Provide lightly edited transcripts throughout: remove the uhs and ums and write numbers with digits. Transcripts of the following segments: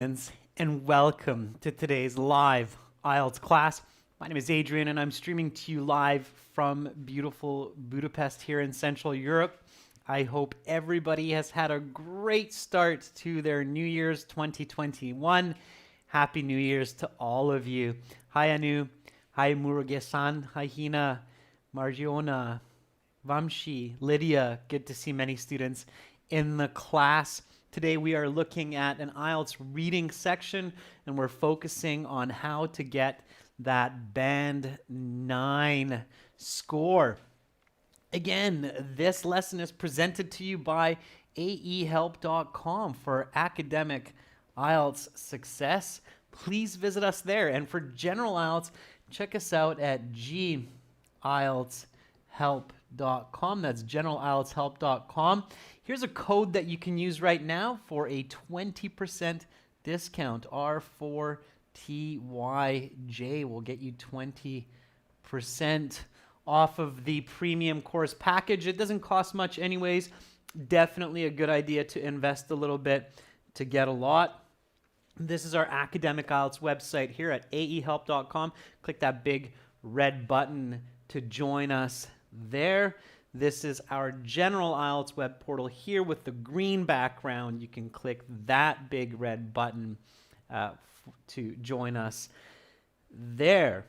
And welcome to today's live IELTS class. My name is Adrian and I'm streaming to you live from beautiful Budapest here in Central Europe. I hope everybody has had a great start to their New Year's 2021. Happy New Year's to all of you. Hi Anu, hi Murugesan, hi Hina, Margiona, Vamshi, Lydia. Good to see many students in the class. Today we are looking at an IELTS reading section and we're focusing on how to get that band 9 score. Again, this lesson is presented to you by aehelp.com for academic IELTS success. Please visit us there. And for general IELTS, check us out at gieltshelp.com. That's generalieltshelp.com. Here's a code that you can use right now for a 20% discount. R4TYJ will get you 20% off of the premium course package. It doesn't cost much anyways. Definitely a good idea to invest a little bit to get a lot. This is our academic IELTS website here at aehelp.com. Click that big red button to join us there. This is our general IELTS web portal here with the green background. You can click that big red button to join us there.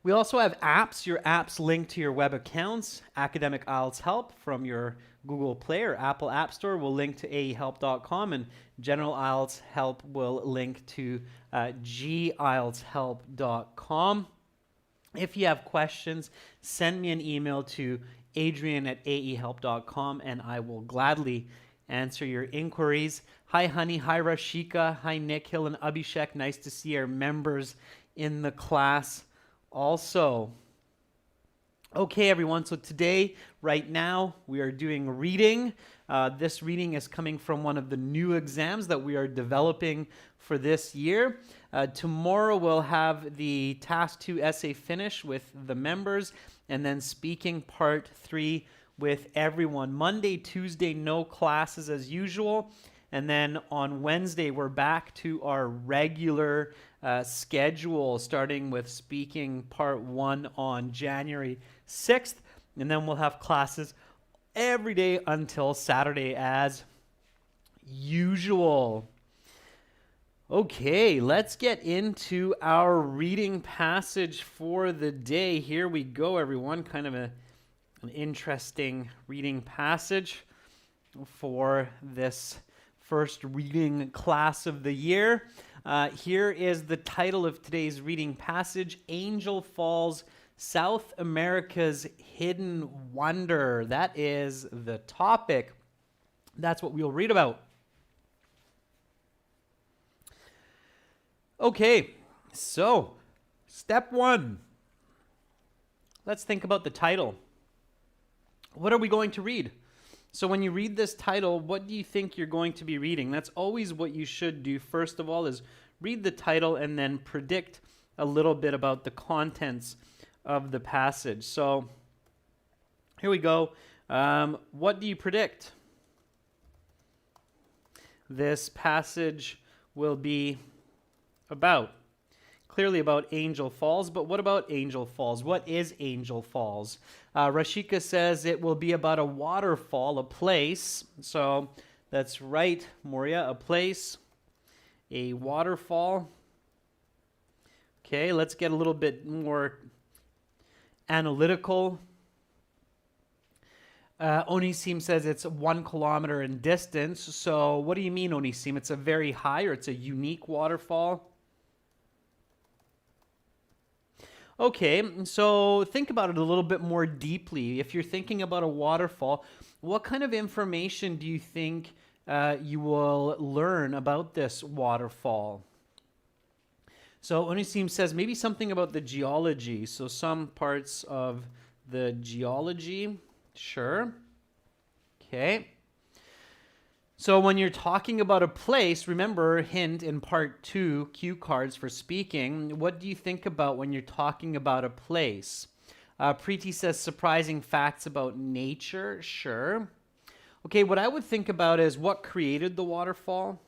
We also have apps. Your apps link to your web accounts. Academic IELTS Help from your Google Play or Apple App Store will link to aehelp.com, and General IELTS Help will link to gieltshelp.com. If you have questions, send me an email to adrian@aehelp.com and I will gladly answer your inquiries. Hi, honey. Hi, Rashika. Hi, Nick Hill and Abhishek. Nice to see our members in the class also. Okay, everyone. So today, right now, we are doing reading. This reading is coming from one of the new exams that we are developing for this year. Tomorrow we'll have the Task 2 essay finish with the members and then speaking part 3 with everyone. Monday, Tuesday, no classes as usual. And then on Wednesday, we're back to our regular schedule, starting with speaking part 1 on January 6th. And then we'll have classes every day until Saturday as usual. Okay, let's get into our reading passage for the day. Here we go, everyone. Kind of an interesting reading passage for this first reading class of the year. Here is the title of today's reading passage, Angel Falls, South America's Hidden Wonder. That is the topic. That's what we'll read about. Okay, so step 1. Let's think about the title. What are we going to read? So when you read this title, what do you think you're going to be reading? That's always what you should do. First of all is read the title and then predict a little bit about the contents of the passage. So here we go. What do you predict? This passage will be about. Clearly about Angel Falls, but what about Angel Falls? What is Angel Falls? Rashika says it will be about a waterfall, a place. So that's right, Moria, a place, a waterfall. Okay, let's get a little bit more analytical. Onisim says it's 1 kilometer in distance. So what do you mean, Onisim? It's a very high or it's a unique waterfall? Okay, so think about it a little bit more deeply. If you're thinking about a waterfall, what kind of information do you think you will learn about this waterfall? So Onisim says maybe something about the geology. So some parts of the geology. Sure. Okay. So when you're talking about a place, remember, hint in part 2, cue cards for speaking. What do you think about when you're talking about a place? Preeti says surprising facts about nature. Sure. Okay, what I would think about is what created the waterfall.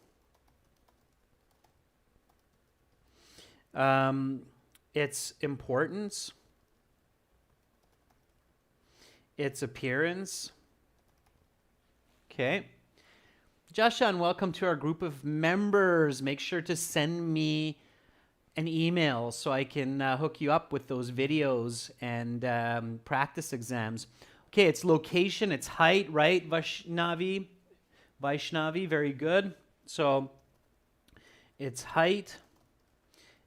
its importance, its appearance. Okay. Jashan, welcome to our group of members. Make sure to send me an email so I can hook you up with those videos and practice exams. Okay, it's location, it's height, right? Vaishnavi, very good. So it's height,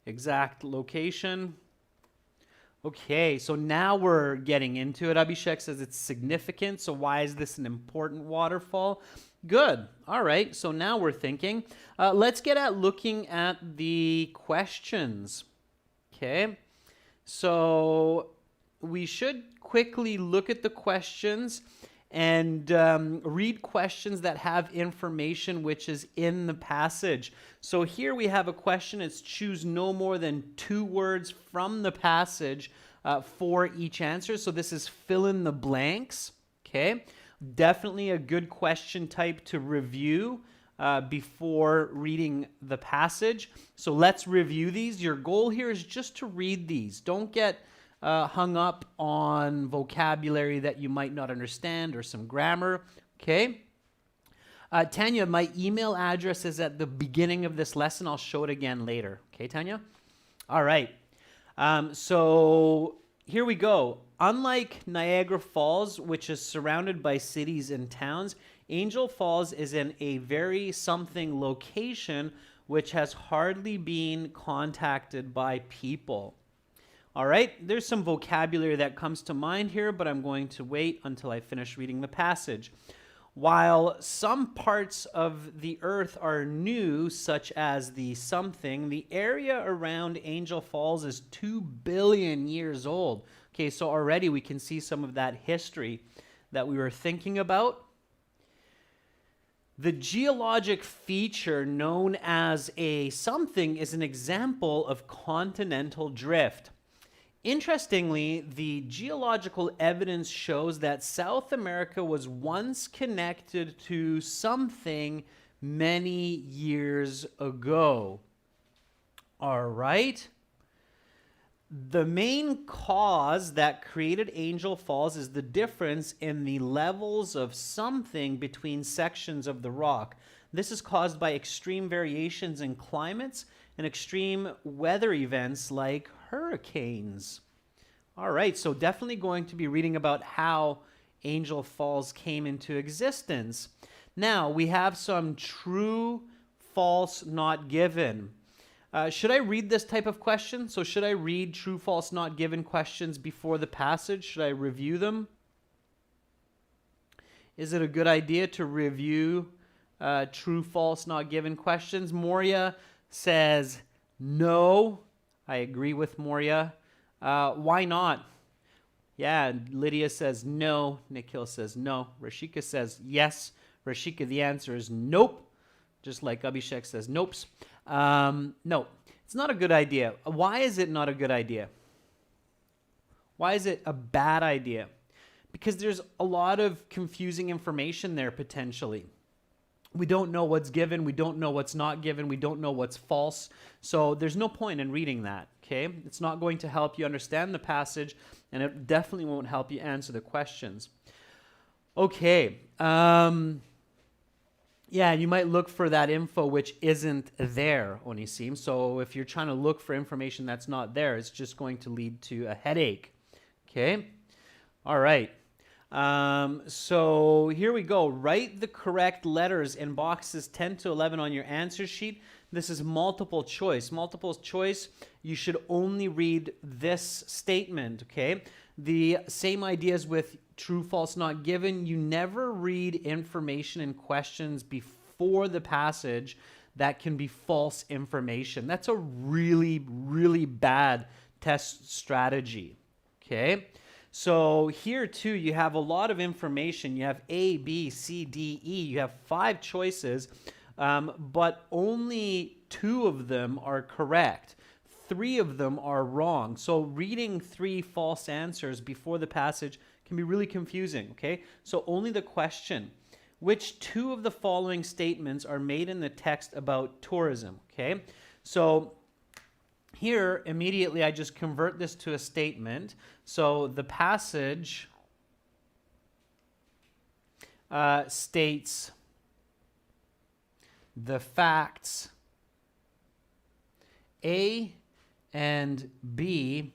exact location. Okay, so now we're getting into it. Abhishek says it's significant. So why is this an important waterfall? Good. All right, so now we're thinking. Let's get at looking at the questions. Okay, so we should quickly look at the questions and read questions that have information which is in the passage. So here we have a question. It's choose no more than 2 words from the passage for each answer. So this is fill in the blanks. Okay, definitely a good question type to review before reading the passage. So let's review these. Your goal here is just to read these. Don't get hung up on vocabulary that you might not understand or some grammar. Okay. Tanya, my email address is at the beginning of this lesson. I'll show it again later. Okay, Tanya? All right. So here we go. Unlike Niagara Falls, which is surrounded by cities and towns, Angel Falls is in a very something location which has hardly been contacted by people. All right, there's some vocabulary that comes to mind here, but I'm going to wait until I finish reading the passage. While some parts of the earth are new, such as the something, the area around Angel Falls is 2 billion years old. Okay, so already we can see some of that history that we were thinking about. The geologic feature known as a something is an example of continental drift. Interestingly, the geological evidence shows that South America was once connected to something many years ago. All right. The main cause that created Angel Falls is the difference in the levels of something between sections of the rock. This is caused by extreme variations in climates and extreme weather events like hurricanes. All right, so definitely going to be reading about how Angel Falls came into existence. Now, we have some true, false, not given. Should I read this type of question? So should I read true, false, not given questions before the passage? Should I review them? Is it a good idea to review true, false, not given questions? Moria says no. I agree with Moria. Why not? Yeah, Lydia says no. Nikhil says no. Rashika says yes. Rashika, the answer is nope. Just like Abhishek says nopes. No, it's not a good idea. Why is it not a good idea? Why is it a bad idea? Because there's a lot of confusing information there potentially. We don't know what's given. We don't know what's not given. We don't know what's false. So there's no point in reading that, okay? It's not going to help you understand the passage, and it definitely won't help you answer the questions. Okay. Yeah, you might look for that info which isn't there, Onisim. So if you're trying to look for information that's not there, it's just going to lead to a headache. Okay? All right. So here we go. Write the correct letters in boxes 10 to 11 on your answer sheet. This is multiple choice. Multiple choice, you should only read this statement, okay? The same ideas with true, false, not given. You never read information in questions before the passage that can be false information. That's a really, really bad test strategy, okay? So here too, you have a lot of information. You have A, B, C, D, E. You have 5 choices, but only 2 of them are correct. 3 of them are wrong. So reading 3 false answers before the passage can be really confusing, okay? So only the question, which 2 of the following statements are made in the text about tourism, okay? So here, immediately, I just convert this to a statement. So the passage states the facts A and B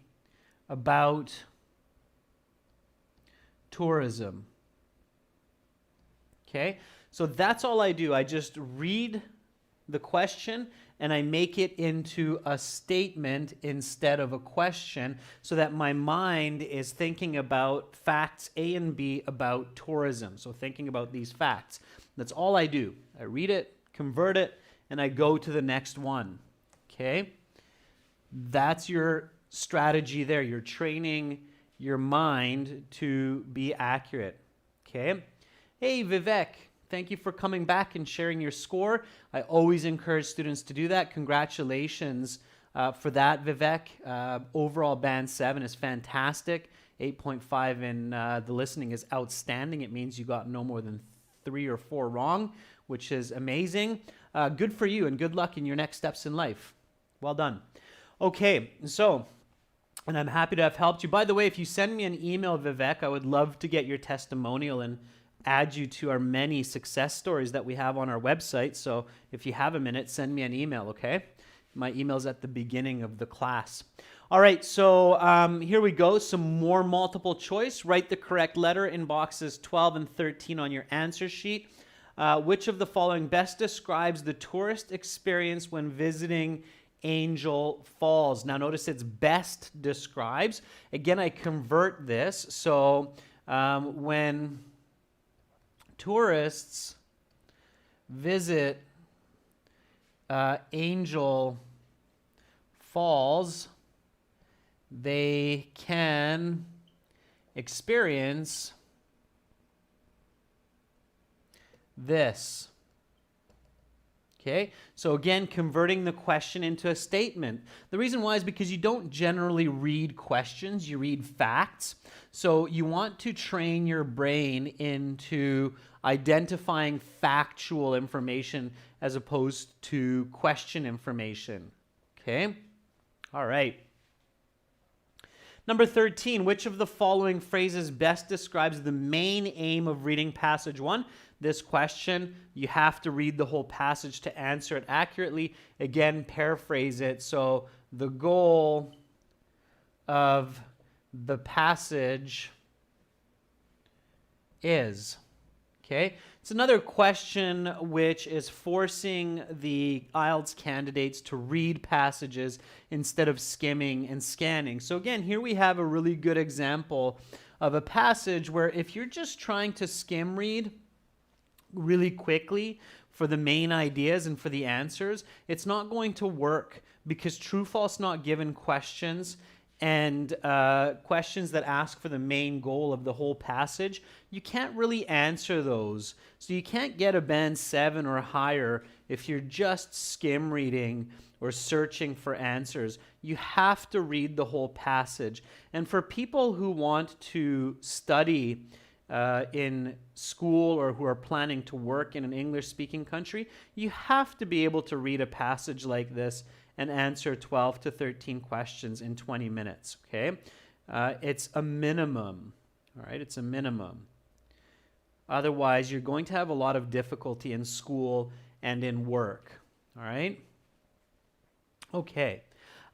about tourism. Okay, so that's all I do. I just read the question and I make it into a statement instead of a question so that my mind is thinking about facts A and B about tourism. So thinking about these facts. That's all I do. I read it, convert it, and I go to the next one. Okay? That's your strategy there. You're training your mind to be accurate. Okay? Hey, Vivek. Thank you for coming back and sharing your score. I always encourage students to do that. Congratulations for that, Vivek. Overall, Band 7 is fantastic. 8.5 in the listening is outstanding. It means you got no more than 3 or 4 wrong, which is amazing. Good for you and good luck in your next steps in life. Well done. Okay, so, and I'm happy to have helped you. By the way, if you send me an email, Vivek, I would love to get your testimonial and add you to our many success stories that we have on our website. So if you have a minute, send me an email, okay? My email's at the beginning of the class. All right, so here we go. Some more multiple choice. Write the correct letter in boxes 12 and 13 on your answer sheet. Which of the following best describes the tourist experience when visiting Angel Falls? Now notice it's best describes. Again, I convert this. So when tourists visit Angel Falls, they can experience this. Okay, so again, converting the question into a statement. The reason why is because you don't generally read questions, you read facts. So you want to train your brain into identifying factual information as opposed to question information. Okay, all right. Number 13, which of the following phrases best describes the main aim of reading passage 1? This question, you have to read the whole passage to answer it accurately. Again, paraphrase it. So the goal of the passage is, okay? It's another question which is forcing the IELTS candidates to read passages instead of skimming and scanning. So again, here we have a really good example of a passage where if you're just trying to skim read really quickly for the main ideas and for the answers, it's not going to work because true, false, not given questions and questions that ask for the main goal of the whole passage, you can't really answer those. So you can't get a band 7 or higher if you're just skim reading or searching for answers. You have to read the whole passage. And for people who want to study in school or who are planning to work in an English-speaking country, you have to be able to read a passage like this and answer 12 to 13 questions in 20 minutes, okay? It's a minimum, all right? It's a minimum. Otherwise, you're going to have a lot of difficulty in school and in work, all right? Okay.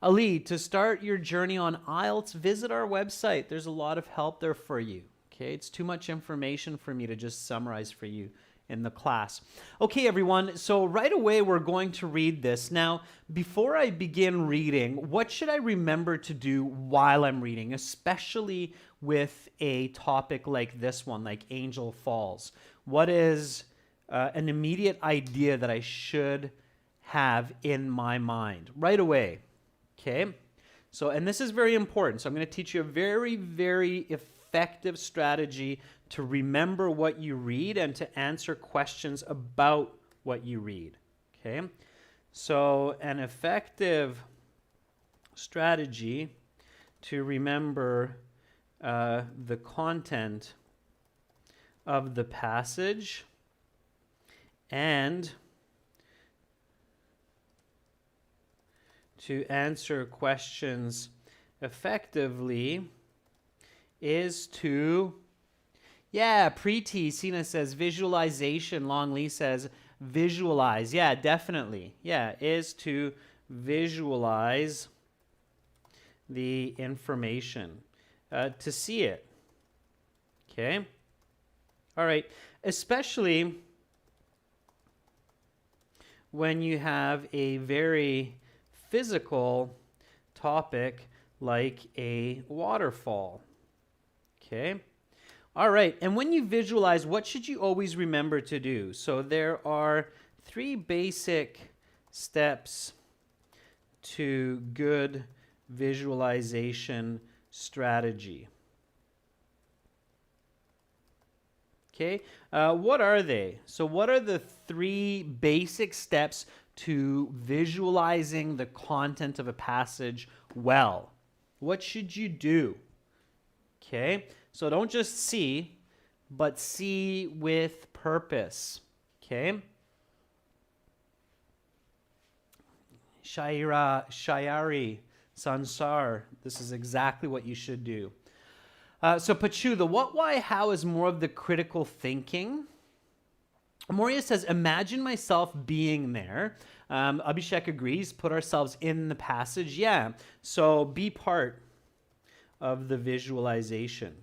Ali, to start your journey on IELTS, visit our website. There's a lot of help there for you. Okay, it's too much information for me to just summarize for you in the class. Okay, everyone, so right away we're going to read this. Now, before I begin reading, what should I remember to do while I'm reading, especially with a topic like this one, like Angel Falls? What is an immediate idea that I should have in my mind right away? Okay, so, and this is very important. So I'm going to teach you a very, very effective strategy to remember what you read and to answer questions about what you read. Okay, so an effective strategy to remember the content of the passage and to answer questions effectively is to, yeah, Preeti, Sina says visualization. Long Lee says visualize. Yeah, definitely. Yeah, is to visualize the information, to see it. Okay. All right. Especially when you have a very physical topic like a waterfall. Okay. All right. And when you visualize, what should you always remember to do? So there are 3 basic steps to good visualization strategy. Okay, what are they? So what are the 3 basic steps to visualizing the content of a passage well? What should you do? Okay, so don't just see, but see with purpose. Okay. Shayari, Sansar, this is exactly what you should do. So Pachu, the what, why, how is more of the critical thinking. Moria says, imagine myself being there. Abhishek agrees, put ourselves in the passage. Yeah, so be part of the visualization.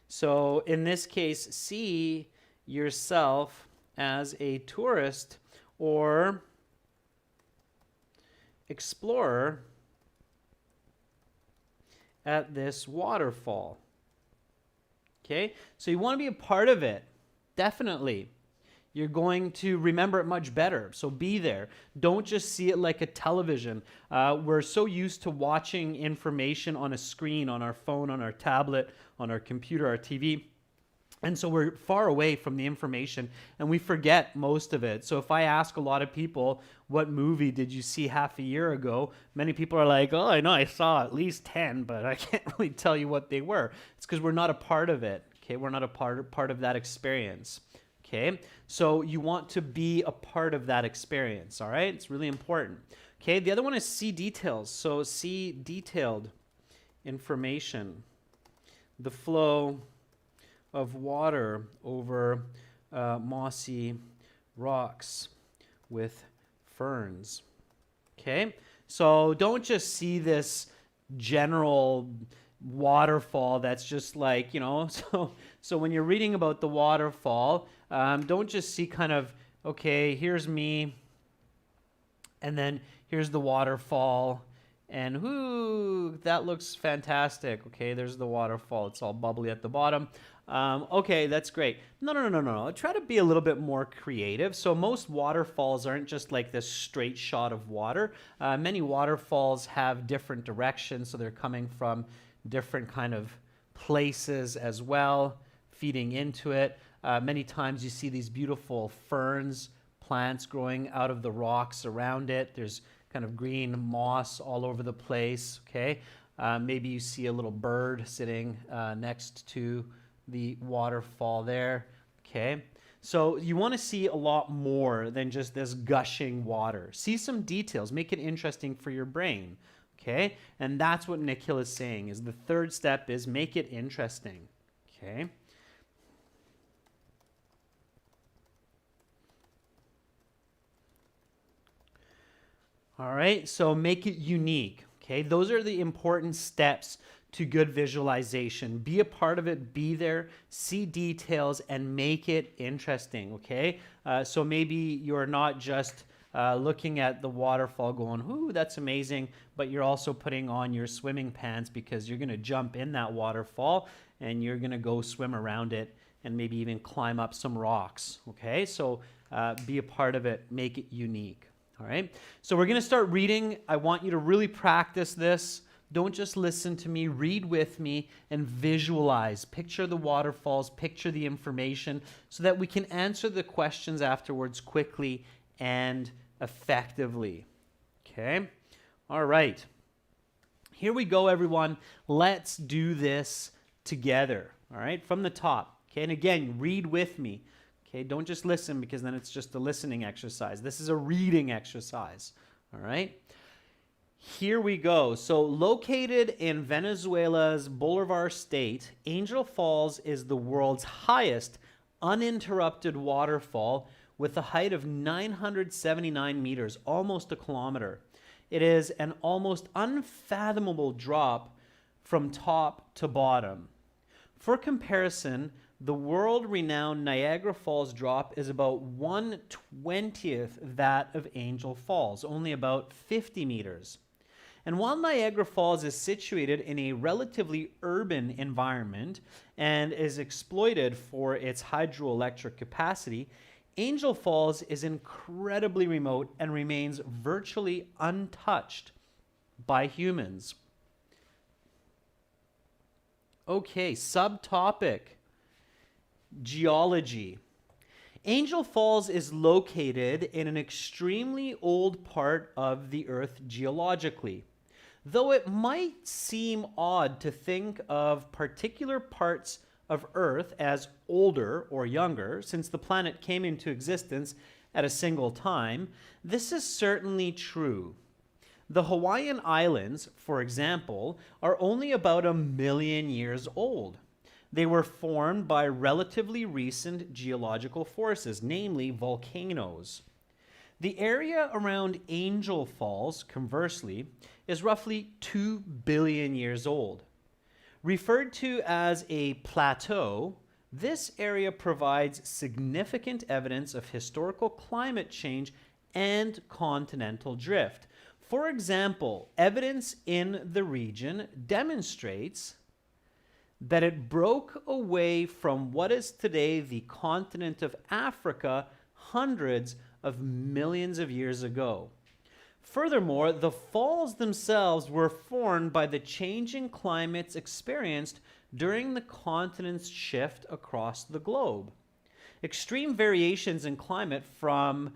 So in this case, see yourself as a tourist or explorer at this waterfall. Okay, so you want to be a part of it, definitely. You're going to remember it much better, so be there. Don't just see it like a television. We're so used to watching information on a screen, on our phone, on our tablet, on our computer, our TV. And so we're far away from the information and we forget most of it. So if I ask a lot of people, what movie did you see half a year ago? Many people are like, oh, I know I saw at least 10, but I can't really tell you what they were. It's because we're not a part of it. Okay, we're not a part of that experience. Okay, so you want to be a part of that experience. All right, it's really important. Okay, the other one is see details. So see detailed information. The flow of water over mossy rocks with ferns. Okay, so don't just see this general waterfall that's just like, you know, so when you're reading about the waterfall, don't just see kind of, okay, here's me, and then here's the waterfall, and whoo, that looks fantastic. Okay, there's the waterfall. It's all bubbly at the bottom. Okay, that's great. No. Try to be a little bit more creative. So most waterfalls aren't just like this straight shot of water. Many waterfalls have different directions, so they're coming from different kind of places as well, feeding into it. Many times you see these beautiful ferns, plants growing out of the rocks around it. There's kind of green moss all over the place, okay? Maybe you see a little bird sitting next to the waterfall there, okay? So you want to see a lot more than just this gushing water. See some details, make it interesting for your brain, okay? And that's what Nikhil is saying, is the third step is make it interesting, okay? All right, so make it unique, okay? Those are the important steps to good visualization. Be a part of it, be there, see details, and make it interesting, okay? So maybe you're not just looking at the waterfall going, ooh, that's amazing, but you're also putting on your swimming pants because you're gonna jump in that waterfall and you're gonna go swim around it and maybe even climb up some rocks, okay? So be a part of it, make it unique. All right, so we're going to start reading. I want you to really practice this. Don't just listen to me, read with me and visualize. Picture the waterfalls, picture the information so that we can answer the questions afterwards quickly and effectively. Okay, all right. Here we go, everyone. Let's do this together. All right, from the top. Okay, and again, read with me. Okay, don't just listen because then it's just a listening exercise. This is a reading exercise. All right. Here we go. So located in Venezuela's Bolivar state, Angel Falls is the world's highest uninterrupted waterfall with a height of 979 meters, almost a kilometer. It is an almost unfathomable drop from top to bottom. For comparison, the world-renowned Niagara Falls drop is about 1/20th that of Angel Falls, only about 50 meters. And while Niagara Falls is situated in a relatively urban environment and is exploited for its hydroelectric capacity, Angel Falls is incredibly remote and remains virtually untouched by humans. Okay, subtopic, geology. Angel Falls is located in an extremely old part of the Earth geologically. Though it might seem odd to think of particular parts of Earth as older or younger, since the planet came into existence at a single time, this is certainly true. The Hawaiian Islands, for example, are only about 1,000,000 years old. They were formed by relatively recent geological forces, namely volcanoes. The area around Angel Falls, conversely, is roughly 2 billion years old. Referred to as a plateau, this area provides significant evidence of historical climate change and continental drift. For example, evidence in the region demonstrates that it broke away from what is today the continent of Africa hundreds of millions of years ago. Furthermore, the falls themselves were formed by the changing climates experienced during the continent's shift across the globe. Extreme variations in climate from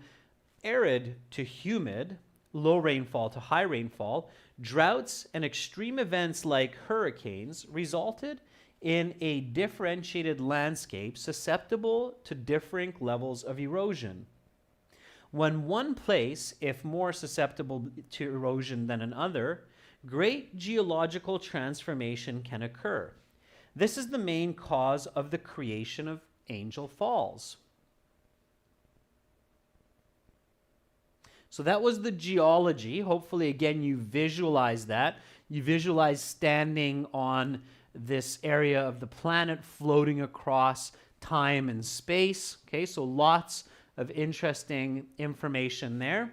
arid to humid, low rainfall to high rainfall, droughts, and extreme events like hurricanes resulted in a differentiated landscape susceptible to differing levels of erosion. When one place, if more susceptible to erosion than another, great geological transformation can occur. This is the main cause of the creation of Angel Falls. So that was the geology. Hopefully, again, you visualize that. You visualize standing on this area of the planet floating across time and space. Okay, so lots of interesting information there.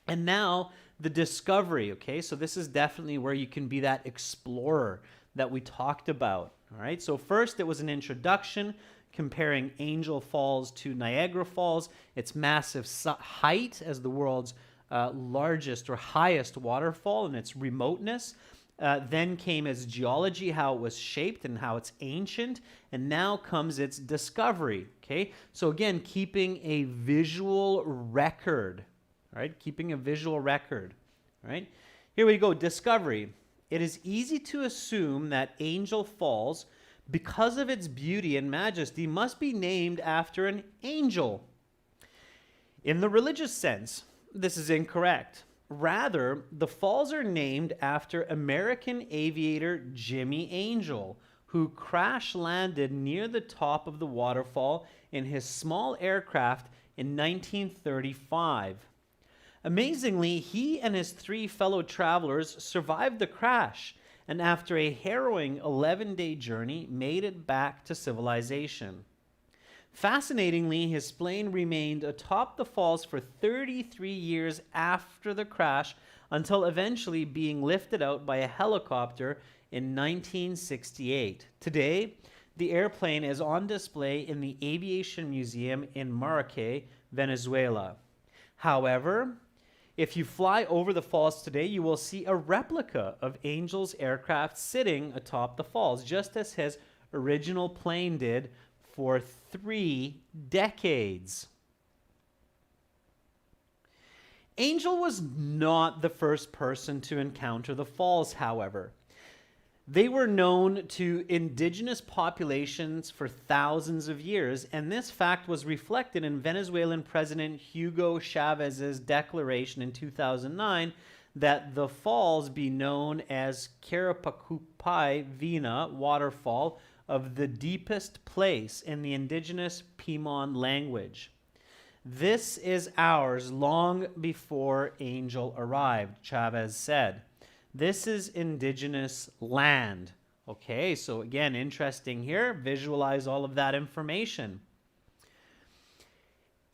And now the discovery, okay? So this is definitely where you can be that explorer that we talked about, all right? So first it was an introduction comparing Angel Falls to Niagara Falls, its massive height as the world's largest or highest waterfall and its remoteness. Then came its geology, how it was shaped and how it's ancient, and now comes its discovery, okay? So again, keeping a visual record, right? Keeping a visual record, right? Here we go, discovery. It is easy to assume that Angel Falls, because of its beauty and majesty, must be named after an angel. In the religious sense, this is incorrect. Rather, the falls are named after American aviator Jimmy Angel, who crash landed near the top of the waterfall in his small aircraft in 1935. Amazingly, he and his 3 fellow travelers survived the crash, and after a harrowing 11-day journey, made it back to civilization. Fascinatingly, his plane remained atop the falls for 33 years after the crash, until eventually being lifted out by a helicopter in 1968. Today, the airplane is on display in the Aviation Museum in Maracay, Venezuela. However, if you fly over the falls today, you will see a replica of Angel's aircraft sitting atop the falls, just as his original plane did for 3 decades. Angel was not the first person to encounter the falls, however. They were known to indigenous populations for thousands of years, and this fact was reflected in Venezuelan President Hugo Chavez's declaration in 2009 that the falls be known as Carapacupai Vina waterfall of the deepest place in the indigenous Pimon language. This is ours long before Angel arrived, Chavez said. This is indigenous land. Okay, so again, interesting here. Visualize all of that information.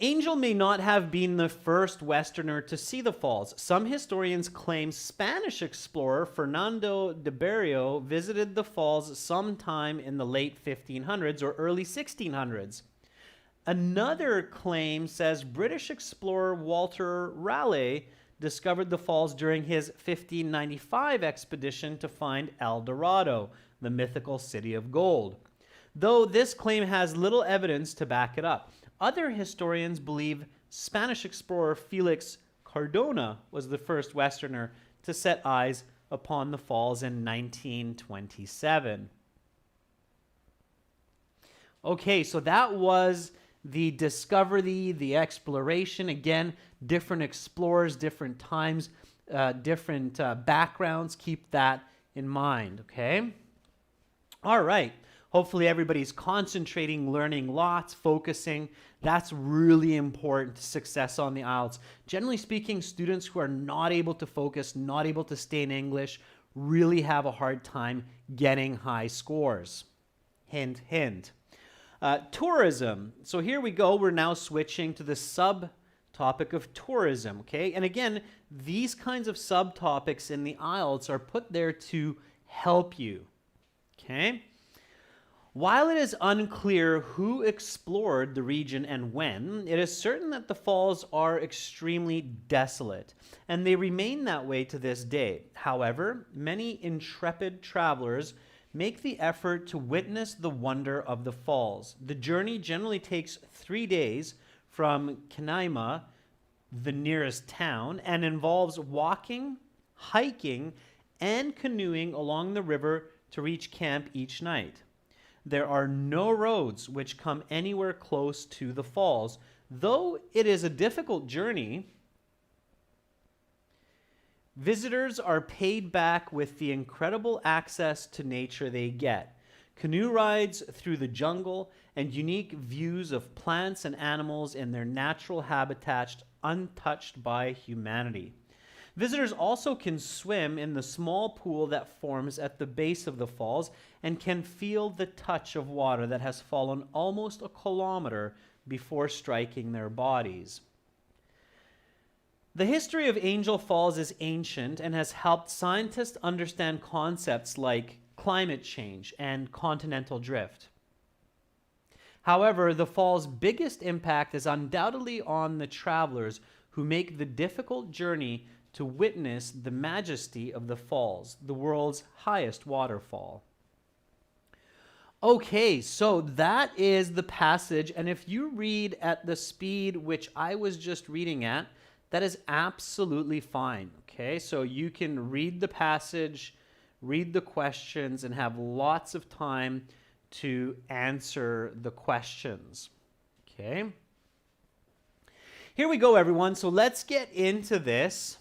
Angel may not have been the first Westerner to see the falls. Some historians claim Spanish explorer Fernando de Berrio visited the falls sometime in the late 1500s or early 1600s. Another claim says British explorer Walter Raleigh discovered the falls during his 1595 expedition to find El Dorado, the mythical city of gold. Though this claim has little evidence to back it up. Other historians believe Spanish explorer Felix Cardona was the first Westerner to set eyes upon the falls in 1927. Okay, so that was the discovery, the exploration. Again, different explorers, different times, different backgrounds. Keep that in mind, okay? All right. Hopefully everybody's concentrating, learning lots, focusing. That's really important to success on the IELTS. Generally speaking, students who are not able to focus, not able to stay in English, really have a hard time getting high scores. Hint, hint. Tourism. So here we go. We're now switching to the subtopic of tourism, okay? And again, these kinds of subtopics in the IELTS are put there to help you, okay? While it is unclear who explored the region and when, it is certain that the falls are extremely desolate, and they remain that way to this day. However, many intrepid travelers make the effort to witness the wonder of the falls. The journey generally takes 3 days from Canaima, the nearest town, and involves walking, hiking, and canoeing along the river to reach camp each night. There are no roads which come anywhere close to the falls. Though it is a difficult journey, visitors are paid back with the incredible access to nature they get. Canoe rides through the jungle and unique views of plants and animals in their natural habitat untouched by humanity. Visitors also can swim in the small pool that forms at the base of the falls and can feel the touch of water that has fallen almost a kilometer before striking their bodies. The history of Angel Falls is ancient and has helped scientists understand concepts like climate change and continental drift. However, the fall's biggest impact is undoubtedly on the travelers who make the difficult journey to witness the majesty of the falls, the world's highest waterfall. Okay, so that is the passage, and if you read at the speed which I was just reading at, that is absolutely fine, okay? So you can read the passage, read the questions, and have lots of time to answer the questions, okay? Here we go, everyone. So let's get into this.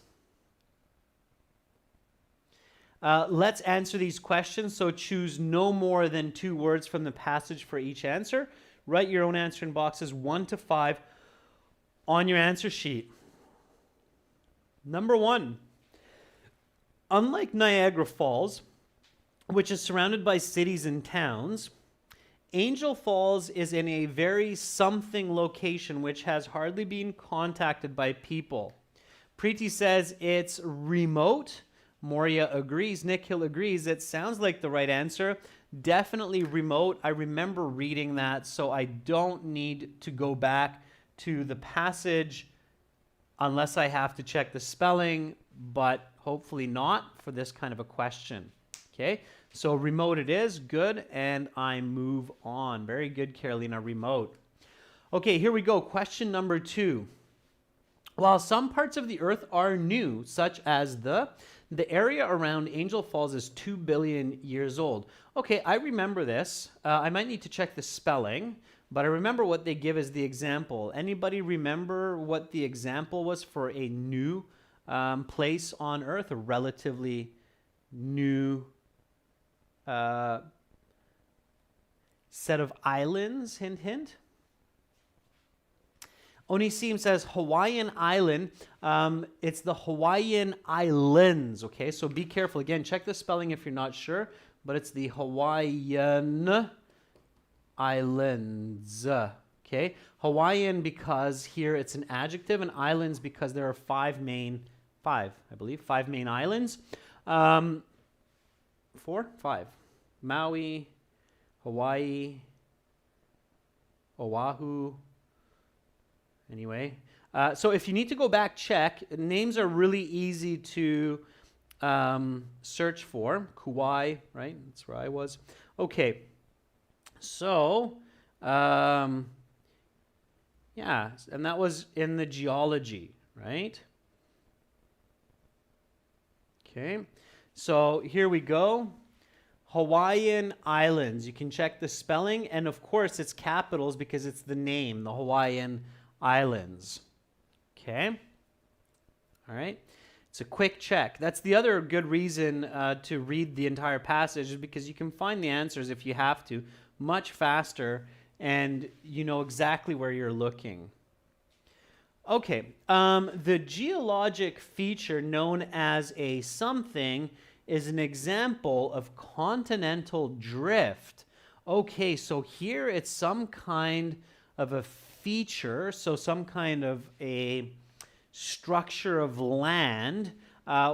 Let's answer these questions. So choose no more than 2 words from the passage for each answer. Write your own answer in boxes 1 to 5 on your answer sheet. Number 1, unlike Niagara Falls, which is surrounded by cities and towns, Angel Falls is in a very something location which has hardly been contacted by people. Preeti says it's remote. Moria agrees. Nick Hill agrees. It sounds like the right answer. Definitely remote. I remember reading that, so I don't need to go back to the passage unless I have to check the spelling, but hopefully not for this kind of a question. Okay, so remote it is. Good, and I move on. Very good, Carolina, remote. Okay, here we go. Question number 2. While some parts of the earth are new, such as the The area around Angel Falls is 2 billion years old. Okay, I remember this. I might need to check the spelling, but I remember what they give as the example. Anybody remember what the example was for a new place on Earth, a relatively new set of islands? Hint, hint. Onisim says Hawaiian island. It's the Hawaiian Islands, okay? So be careful. Again, check the spelling if you're not sure, but it's the Hawaiian Islands, okay? Hawaiian because here it's an adjective, and islands because there are five main islands. Five. Maui, Hawaii, Oahu. Anyway, so if you need to go back, check. Names are really easy to search for. Kauai, right? That's where I was. Okay. So, yeah, and that was in the geology, right? Okay. So here we go. Hawaiian Islands. You can check the spelling, and of course it's capitals because it's the name, the Hawaiian Islands. Okay. All right. It's a quick check. That's the other good reason to read the entire passage, is because you can find the answers if you have to much faster, and you know exactly where you're looking. Okay. The geologic feature known as a something is an example of continental drift. Okay, so here it's some kind of a feature, so some kind of a structure of land,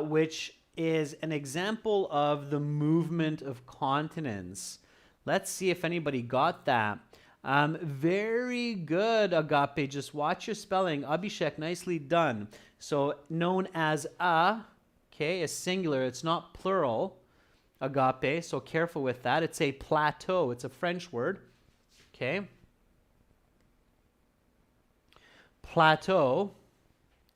which is an example of the movement of continents. Let's see if anybody got that. Very good, Agape. Just watch your spelling. Abhishek, nicely done. So known as okay, a singular. It's not plural, Agape, so careful with that. It's a plateau. It's a French word. Okay. Plateau.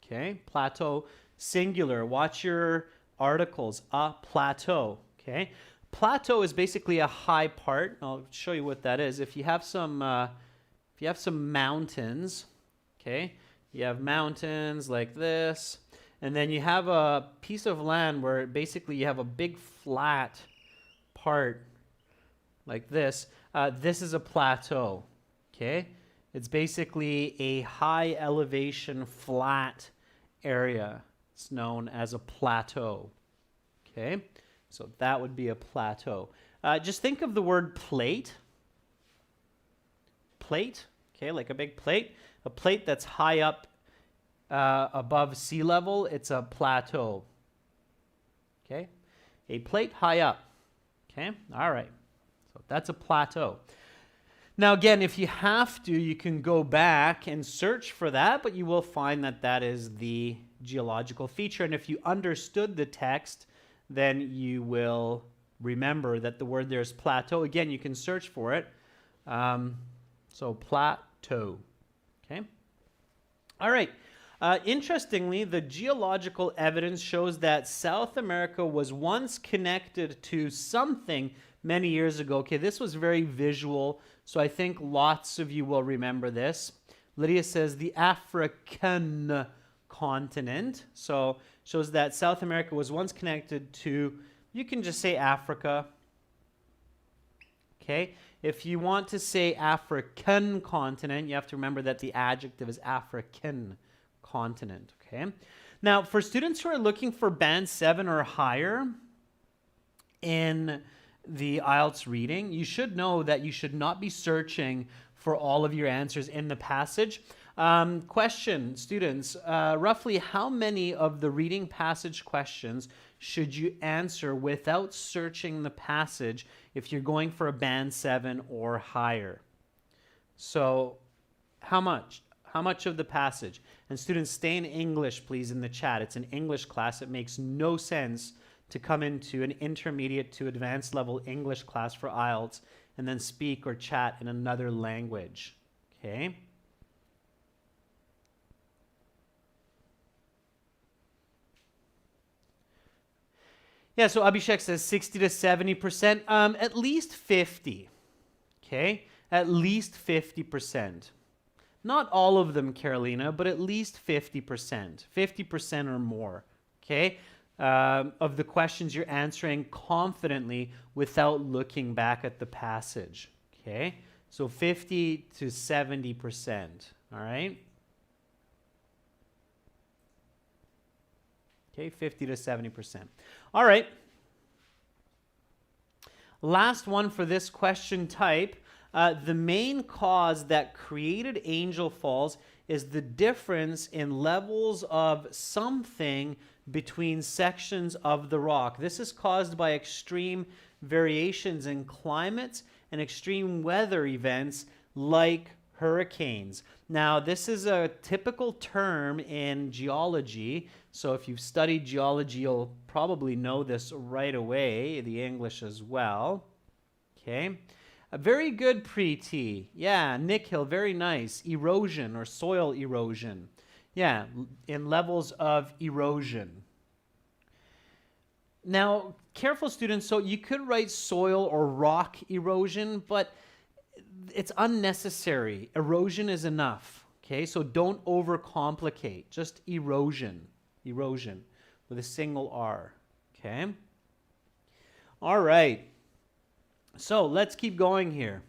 Okay, plateau, singular. Watch your articles. A plateau. Okay. Plateau is basically a high part. I'll show you what that is. If you have some mountains, okay, you have mountains like this, and then you have a piece of land where basically you have a big flat part like this. This is a plateau. Okay, it's basically a high elevation flat area. It's known as a plateau. Okay. So that would be a plateau. Just think of the word plate. Plate, okay, like a big plate. A plate that's high up above sea level, it's a plateau. Okay, a plate high up. Okay, all right. So that's a plateau. Now again, if you have to, you can go back and search for that, but you will find that that is the geological feature. And if you understood the text, then you will remember that the word there is plateau. Again, you can search for it. So plateau. Okay. All right. Interestingly, the geological evidence shows that South America was once connected to something many years ago. Okay, this was very visual, so I think lots of you will remember this. Lydia says the African continent. So shows that South America was once connected to, you can just say Africa. Okay. If you want to say African continent, you have to remember that the adjective is African continent. Okay. Now, for students who are looking for band 7 or higher in the IELTS reading, you should know that you should not be searching for all of your answers in the passage. Question, students, roughly how many of the reading passage questions should you answer without searching the passage if you're going for a band 7 or higher? So how much? How much of the passage? And students, stay in English, please, in the chat. It's an English class. It makes no sense to come into an intermediate to advanced level English class for IELTS and then speak or chat in another language. Okay? Yeah, so Abhishek says 60 to 70%. At least 50. Okay, at least 50%. Not all of them, Carolina, but at least 50%. 50% or more. Okay, of the questions you're answering confidently without looking back at the passage. Okay, so 50 to 70%. All right. Okay, 50 to 70%. All right. Last one for this question type. The main cause that created angel falls is the difference in levels of something between sections of the rock. This is caused by extreme variations in climates and extreme weather events like hurricanes. Now, this is a typical term in geology. So if you've studied geology, you'll probably know this right away, the English as well. Okay. A very good pre-T. Yeah, Nick Hill, very nice. Erosion or soil erosion. Yeah, in levels of erosion. Now, careful students, so you could write soil or rock erosion, but it's unnecessary. Erosion is enough. Okay, so don't overcomplicate. Just erosion. Erosion with a single R. Okay. All right. So let's keep going here.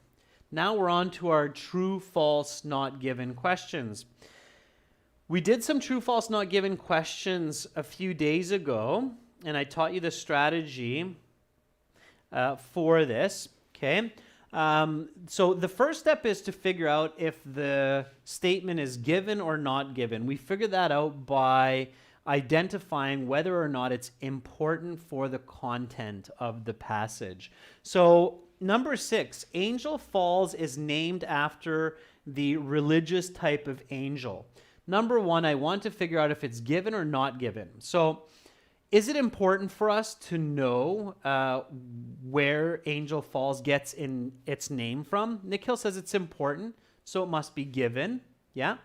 Now we're on to our true, false, not given questions. We did some true, false, not given questions a few days ago, and I taught you the strategy for this. Okay. So the first step is to figure out if the statement is given or not given. We figure that out by identifying whether or not it's important for the content of the passage. So number 6, angel falls is named after the religious type of angel. Number 1, I want to figure out if it's given or not given. So is it important for us to know where Angel Falls gets its name from? Nikhil says it's important, so it must be given. Yeah.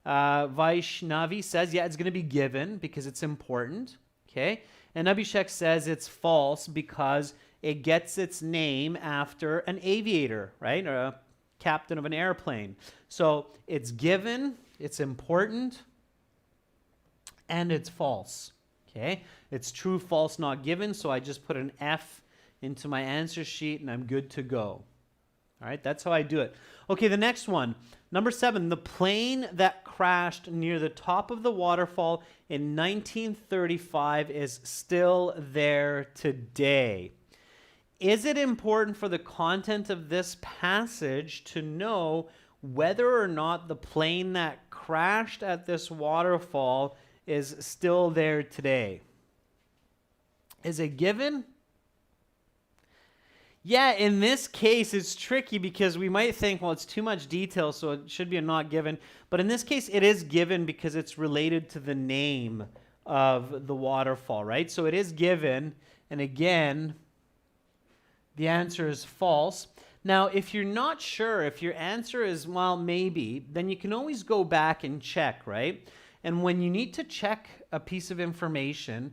Vaishnavi says, yeah, it's going to be given because it's important. Okay. And Abhishek says it's false because it gets its name after an aviator, right? Or a captain of an airplane. So it's given, it's important, and it's false. Okay. It's true, false, not given. So I just put an F into my answer sheet and I'm good to go. All right. That's how I do it. Okay. The next one. Number 7, the plane that crashed near the top of the waterfall in 1935 is still there today. Is it important for the content of this passage to know whether or not the plane that crashed at this waterfall is still there today? Is it given? Yeah, in this case, it's tricky because we might think, well, it's too much detail, so it should be a not given. But in this case, it is given because it's related to the name of the waterfall, right? So it is given. And again, the answer is false. Now, if you're not sure, if your answer is, well, maybe, then you can always go back and check, right? And when you need to check a piece of information,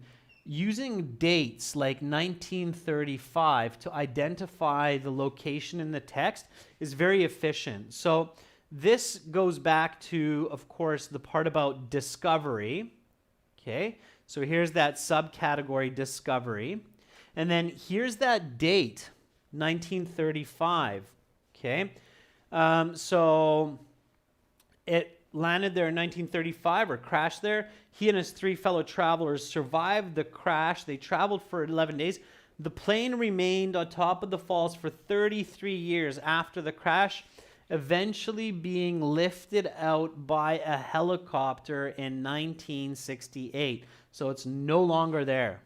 using dates like 1935 to identify the location in the text is very efficient. So this goes back to, of course, the part about discovery. Okay, so here's that subcategory discovery. And then here's that date, 1935. Okay, so it landed there in 1935 or crashed there. He and his 3 fellow travelers survived the crash. They traveled for 11 days. The plane remained on top of the falls for 33 years after the crash, eventually being lifted out by a helicopter in 1968. So it's no longer there.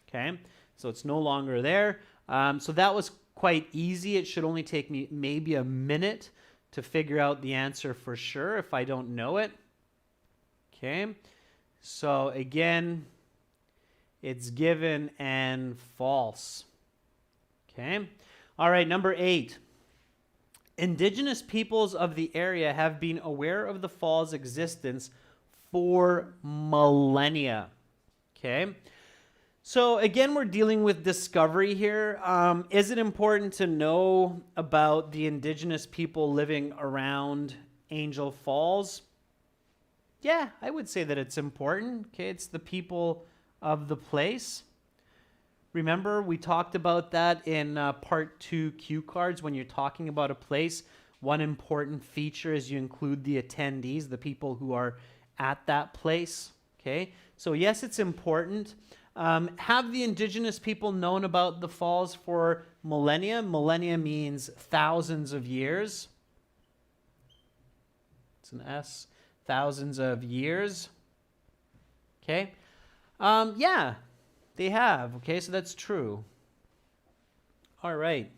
Okay, so it's no longer there. So that was quite easy. It should only take me maybe a minute to figure out the answer for sure if I don't know it. Okay, so again, it's given and false. Okay, all right, number 8. Indigenous peoples of the area have been aware of the fall's existence for millennia. Okay, So again, we're dealing with discovery here. Is it important to know about the indigenous people living around Angel Falls? Yeah, I would say that it's important. Okay, it's the people of the place. Remember, we talked about that in part 2 cue cards. When you're talking about a place, one important feature is you include the attendees, the people who are at that place. Okay, so yes, it's important. Have the indigenous people known about the falls for millennia? Millennia means thousands of years. It's an S. Thousands of years. Okay. Yeah, they have. Okay, so that's true. All right.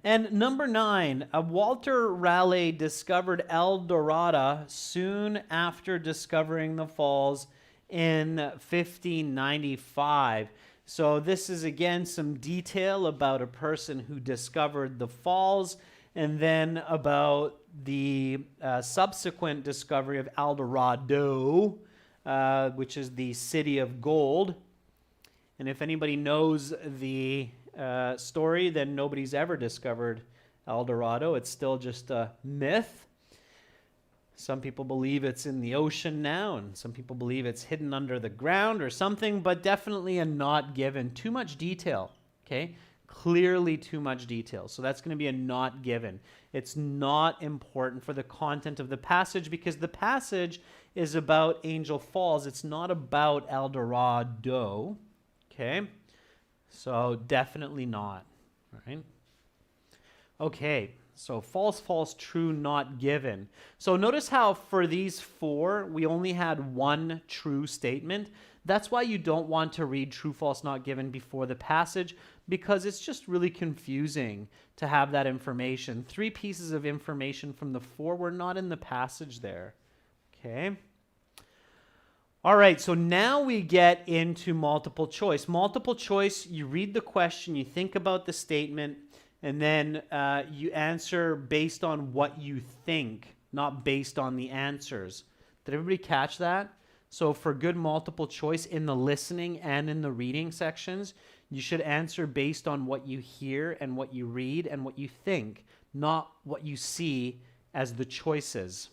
And number 9, Walter Raleigh discovered El Dorado soon after discovering the falls in 1595. So this is again some detail about a person who discovered the falls, and then about the subsequent discovery of El Dorado, which is the city of gold. And if anybody knows the story, then nobody's ever discovered El Dorado. It's still just a myth. Some people believe it's in the ocean now, and some people believe it's hidden under the ground or something, but definitely a not given. Too much detail, okay? Clearly too much detail. So that's going to be a not given. It's not important for the content of the passage because the passage is about Angel Falls. It's not about El Dorado, okay? So definitely not, right? Okay, so false, false, true, not given. So notice how for these 4, we only had one true statement. That's why you don't want to read true, false, not given before the passage, because it's just really confusing to have that information. 3 pieces of information from the 4 were not in the passage there, okay? All right, so now we get into multiple choice. Multiple choice, you read the question, you think about the statement, and then you answer based on what you think, not based on the answers. Did everybody catch that? So for good multiple choice in the listening and in the reading sections, you should answer based on what you hear and what you read and what you think, not what you see as the choices.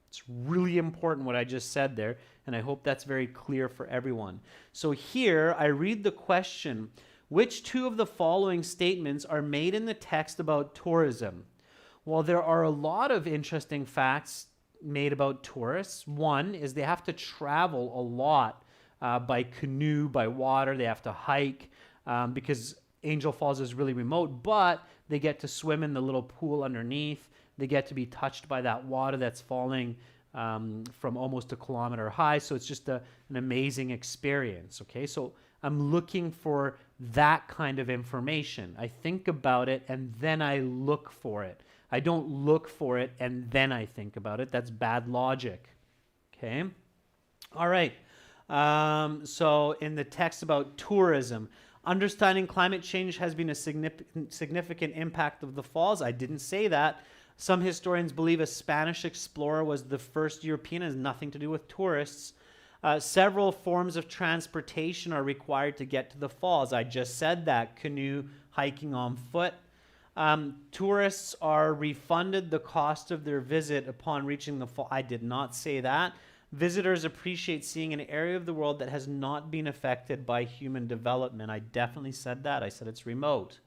It's really important what I just said there, and I hope that's very clear for everyone. So here, I read the question, which 2 of the following statements are made in the text about tourism? Well, there are a lot of interesting facts made about tourists. One is they have to travel a lot by canoe, by water. They have to hike because Angel Falls is really remote, but they get to swim in the little pool underneath. They get to be touched by that water that's falling from almost a kilometer high. So it's just an amazing experience. Okay, so I'm looking for that kind of information. I think about it and then I look for it. I don't look for it and then I think about it. That's bad logic. Okay, all right. So in the text about tourism, understanding climate change has been a significant impact of the falls. I didn't say that. Some historians believe a Spanish explorer was the first European. It has nothing to do with tourists. Several forms of transportation are required to get to the falls. I just said that. Canoe, hiking on foot. Tourists are refunded the cost of their visit upon reaching the fall. I did not say that. Visitors appreciate seeing an area of the world that has not been affected by human development. I definitely said that. I said it's remote.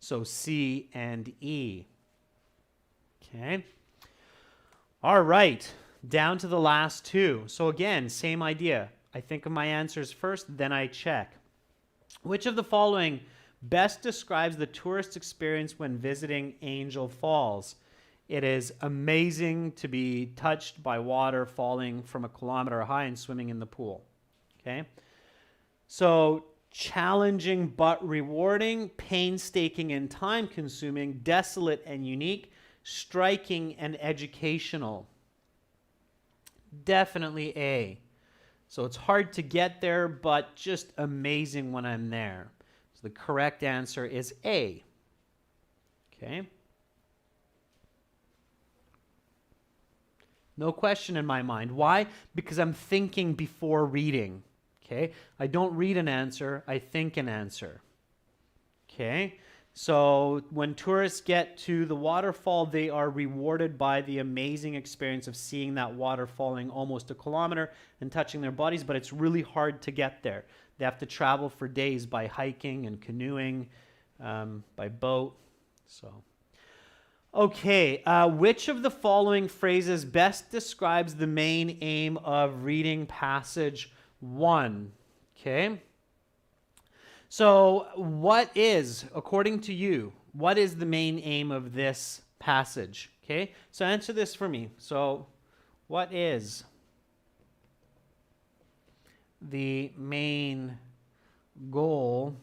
So C and E. Okay. All right. Down to the last 2. So again, same idea. I think of my answers first, then I check. Which of the following best describes the tourist experience when visiting Angel Falls? It is amazing to be touched by water falling from a kilometer high and swimming in the pool. Okay. So challenging but rewarding, painstaking and time consuming, desolate and unique, striking and educational. Definitely A. So it's hard to get there, but just amazing when I'm there. So the correct answer is A. Okay. No question in my mind. Why? Because I'm thinking before reading. Okay, I don't read an answer, I think an answer. Okay, so when tourists get to the waterfall, they are rewarded by the amazing experience of seeing that water falling almost a kilometer and touching their bodies, but it's really hard to get there. They have to travel for days by hiking and canoeing, by boat. So, okay, which of the following phrases best describes the main aim of reading passage 1? Okay. So, according to you, what is the main aim of this passage? Okay, so answer this for me. So, what is the main goal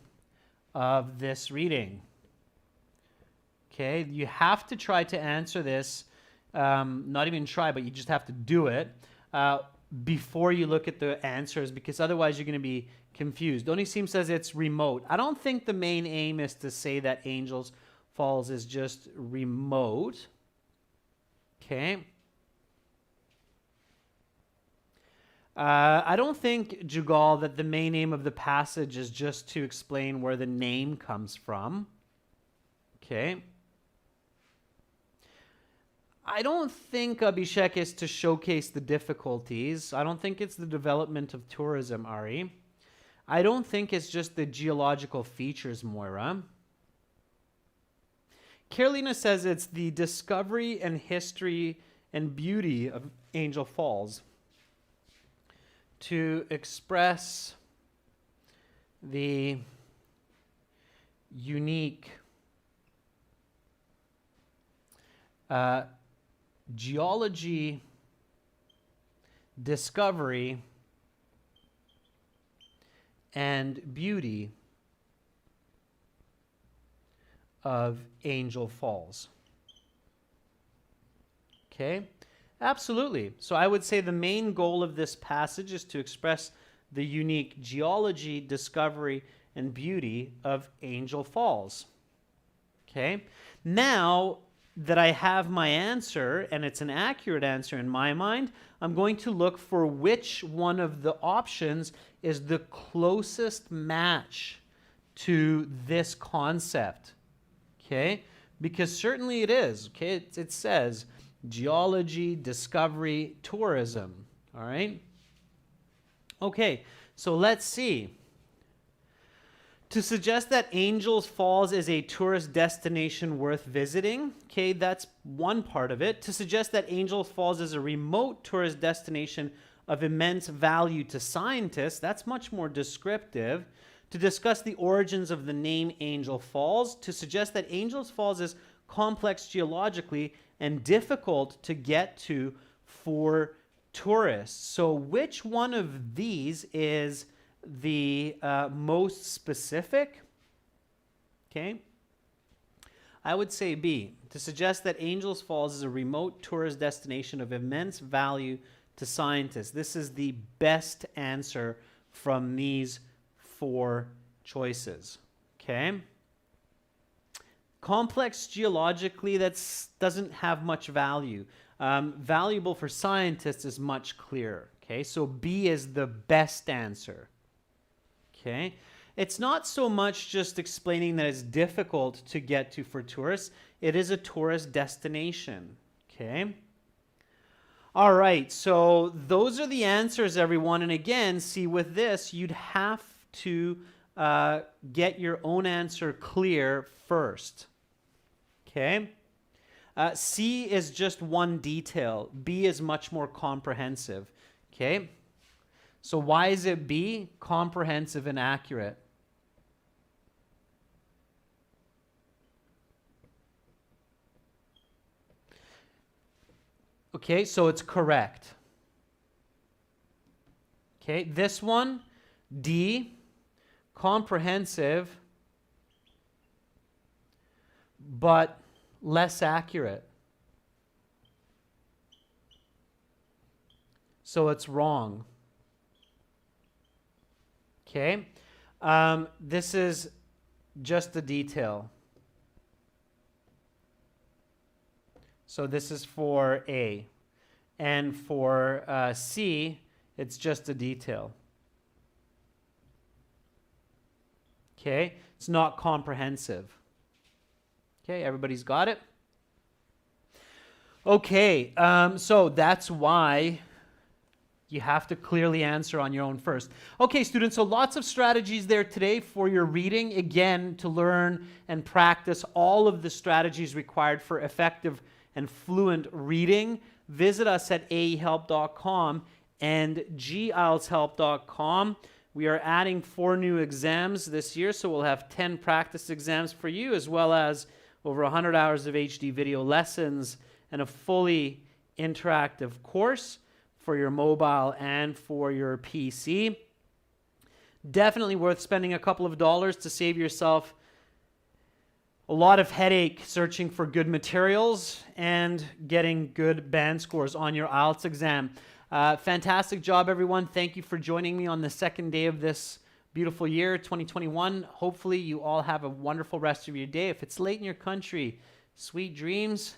of this reading? Okay, you have to try to answer this, not even try, but you just have to do it before you look at the answers, because otherwise you're going to be confused. Onisim says it's remote. I don't think the main aim is to say that Angels Falls is just remote. Okay. I don't think, Jugal, that the main aim of the passage is just to explain where the name comes from. Okay. I don't think, Abhishek, is to showcase the difficulties. I don't think it's the development of tourism, Ari. I don't think it's just the geological features, Moira. Carolina says it's the discovery and history and beauty of Angel Falls to express the unique geology, discovery, and beauty of Angel Falls. Okay, absolutely. So I would say the main goal of this passage is to express the unique geology, discovery, and beauty of Angel Falls. Okay, now that I have my answer, and it's an accurate answer in my mind, I'm going to look for which one of the options is the closest match to this concept. Okay? Because certainly it is. Okay? It says geology, discovery, tourism. All right? Okay, so let's see. To suggest that Angels Falls is a tourist destination worth visiting, okay, that's one part of it. To suggest that Angels Falls is a remote tourist destination of immense value to scientists, that's much more descriptive. To discuss the origins of the name Angel Falls, to suggest that Angels Falls is complex geologically and difficult to get to for tourists. So which one of these is the most specific? Okay, I would say B, to suggest that Angels Falls is a remote tourist destination of immense value to scientists. This is the best answer from these 4 choices. Okay, complex geologically, that doesn't have much value. Valuable for scientists is much clearer. Okay, so B is the best answer. Okay, it's not so much just explaining that it's difficult to get to for tourists. It is a tourist destination. Okay. All right, so those are the answers, everyone. And again, see, with this, you'd have to get your own answer clear first. Okay. C is just one detail. B is much more comprehensive. Okay. So why is it B? Comprehensive and accurate. Okay, so it's correct. Okay, this one, D, comprehensive, but less accurate. So it's wrong. Okay, this is just a detail. So this is for A. And for C, it's just a detail. Okay, it's not comprehensive. Okay, everybody's got it? Okay, so that's why you have to clearly answer on your own first. Okay, students, so lots of strategies there today for your reading. Again, to learn and practice all of the strategies required for effective and fluent reading. Visit us at aehelp.com and gieltshelp.com. We are adding 4 new exams this year, so we'll have 10 practice exams for you, as well as over 100 hours of HD video lessons and a fully interactive course for your mobile and for your PC. Definitely worth spending a couple of dollars to save yourself a lot of headache searching for good materials and getting good band scores on your IELTS exam. Fantastic job, everyone. Thank you for joining me on the second day of this beautiful year, 2021. Hopefully you all have a wonderful rest of your day. If it's late in your country, sweet dreams.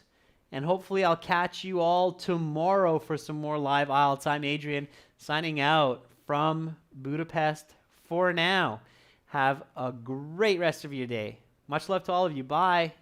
And hopefully I'll catch you all tomorrow for some more live IELTS. I'm Adrian, signing out from Budapest for now. Have a great rest of your day. Much love to all of you. Bye.